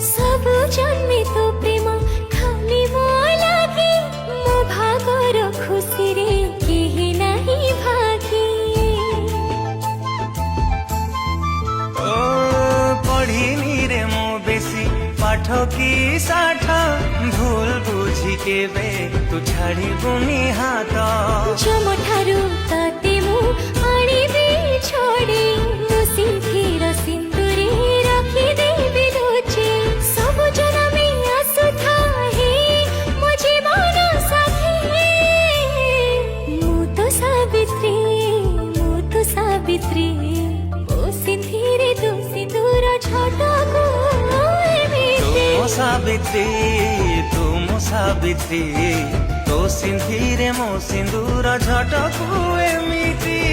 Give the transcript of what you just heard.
सब जन्मे तो प्रेम खाली मो लागे मो भागर खुशी रे केही नहीं भागी। ओ पढ़िनी रे मो बेसी पाठ की साठ भूल बुझी केबे तू छाड़ी बुनी हाथ जम ठारू तते मु आनिबे छोडी मु सिंथीर सिंदूरे रखी देबी लुचि सब जनमे आसुथा हे मो जीवन साथी। मु तो सावित्री ओ सिंथीरे तू सिंदूर छटाको तुम सावित्री तो सिंधीरे मो सिंदूर झटकू एमिति।